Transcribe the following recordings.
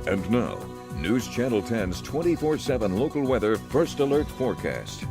And now, News Channel 10's 24/7 local weather first alert forecast.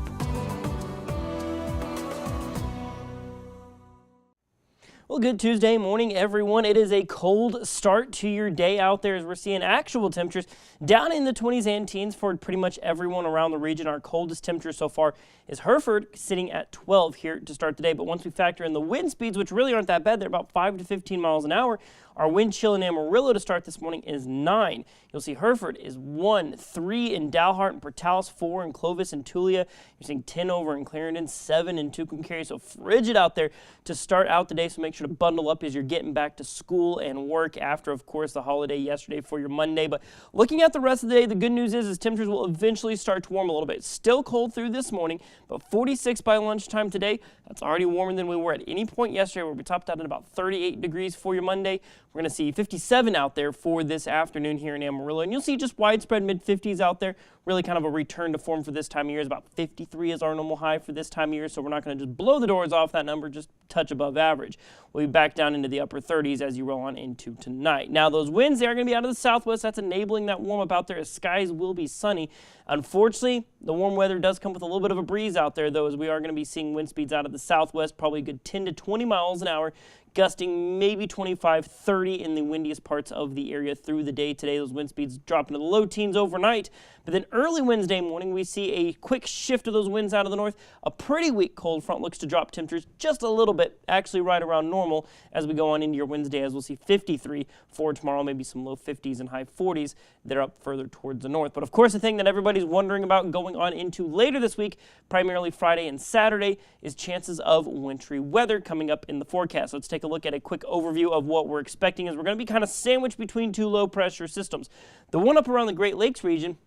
Well, good Tuesday morning, everyone. It is a cold start to your day out there as we're seeing actual temperatures down in the 20s and teens for pretty much everyone around the region. Our coldest temperature so far is Hereford, sitting at 12 here to start the day. But once we factor in the wind speeds, which really aren't that bad, they're about 5 to 15 miles an hour. Our wind chill in Amarillo to start this morning is 9. You'll see Hereford is 1, 3 in Dalhart and Portales, 4 in Clovis and Tulia. You're seeing 10 over in Clarendon, 7 in Tucumcari. So frigid out there to start out the day. So make sure to bundle up as you're getting back to school and work after, of course, the holiday yesterday for your Monday. But looking at the rest of the day, the good news is temperatures will eventually start to warm a little bit. Still cold through this morning, but 46 by lunchtime today. That's already warmer than we were at any point yesterday, where we topped out at about 38 degrees for your Monday. We're going to see 57 out there for this afternoon here in Amarillo, and you'll see just widespread mid-50s out there. Really kind of a return to form for this time of year. Is about 53 is our normal high for this time of year, so we're not going to just blow the doors off that number, just touch above average. We'll be back down into the upper 30s as you roll on into tonight. Now, those winds, they are going to be out of the southwest. That's enabling that warm up out there as skies will be sunny. Unfortunately, the warm weather does come with a little bit of a breeze out there, though, as we are going to be seeing wind speeds out of the southwest, probably a good 10 to 20 miles an hour, gusting maybe 25, 30 in the windiest parts of the area through the day today. Those wind speeds drop into the low teens overnight. But then early Wednesday morning, we see a quick shift of those winds out of the north. A pretty weak cold front looks to drop temperatures just a little bit, actually right around normal as we go on into your Wednesday, as we'll see 53 for tomorrow, maybe some low 50s and high 40s that are up further towards the north. But of course, the thing that everybody's wondering about going on into later this week, primarily Friday and Saturday, is chances of wintry weather coming up in the forecast. Let's take a look at a quick overview of what we're expecting, as we're going to be kind of sandwiched between two low pressure systems. The one up around the Great Lakes region,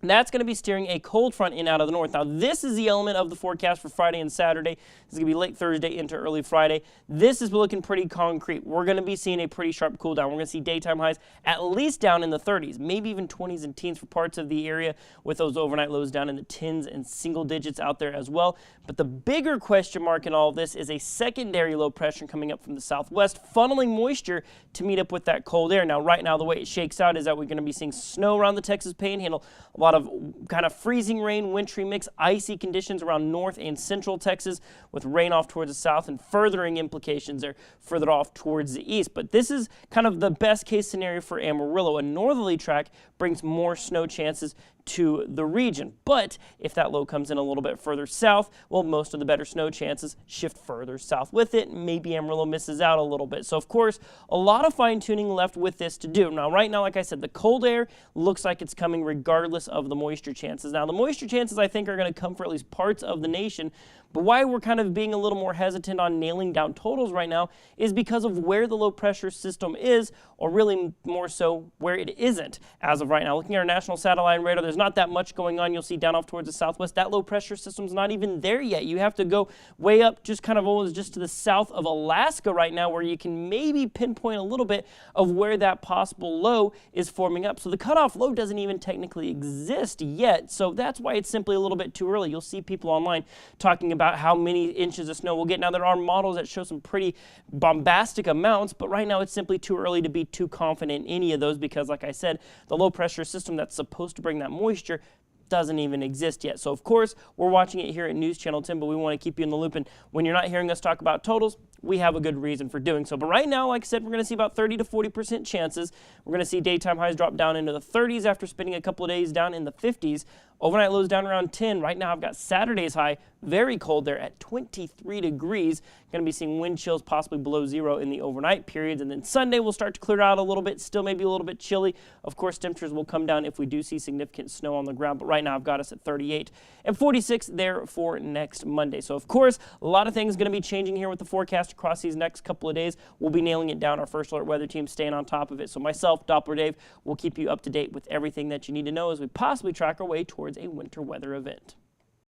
that's going to be steering a cold front in out of the north. Now, this is the element of the forecast for Friday and Saturday. This is going to be late Thursday into early Friday. This is looking pretty concrete. We're going to be seeing a pretty sharp cool down. We're going to see daytime highs at least down in the 30s, maybe even 20s and teens for parts of the area, with those overnight lows down in the tens and single digits out there as well. But the bigger question mark in all of this is a secondary low pressure coming up from the southwest, funneling moisture to meet up with that cold air. Now, right now, the way it shakes out is that we're going to be seeing snow around the Texas Panhandle, a lot of kind of freezing rain, wintry mix, icy conditions around north and central Texas, with rain off towards the south and furthering implications there further off towards the east. But this is kind of the best case scenario for Amarillo. A northerly track brings more snow chances to the region. But if that low comes in a little bit further south, well, most of the better snow chances shift further south with it. Maybe Amarillo misses out a little bit. So, of course, a lot of fine-tuning left with this to do. Now, right now, like I said, the cold air looks like it's coming regardless of the moisture chances. Now, the moisture chances, I think, are going to come for at least parts of the nation. But why we're kind of being a little more hesitant on nailing down totals right now is because of where the low pressure system is, or really more so where it isn't as of right now. Looking at our national satellite radar, there's not that much going on. You'll see down off towards the southwest, that low pressure system's not even there yet. You have to go way up, just kind of almost just to the south of Alaska right now, where you can maybe pinpoint a little bit of where that possible low is forming up. So the cutoff low doesn't even technically exist yet. So that's why it's simply a little bit too early. You'll see people online talking about how many inches of snow we'll get. Now, there are models that show some pretty bombastic amounts, but right now it's simply too early to be too confident in any of those, because, like I said, the low pressure system that's supposed to bring that moisture doesn't even exist yet. So, of course, we're watching it here at News Channel 10, but we want to keep you in the loop. And when you're not hearing us talk about totals, we have a good reason for doing so. But right now, like I said, we're going to see about 30 to 40% chances. We're going to see daytime highs drop down into the 30s after spending a couple of days down in the 50s. Overnight lows down around 10. Right now, I've got Saturday's high very cold there at 23 degrees. Going to be seeing wind chills possibly below zero in the overnight periods. And then Sunday will start to clear out a little bit, still maybe a little bit chilly. Of course, temperatures will come down if we do see significant snow on the ground. But right now, I've got us at 38 and 46 there for next Monday. So, of course, a lot of things going to be changing here with the forecast across these next couple of days. We'll be nailing it down. Our First Alert weather team staying on top of it. So myself, Doppler Dave, will keep you up to date with everything that you need to know as we possibly track our way towards a winter weather event.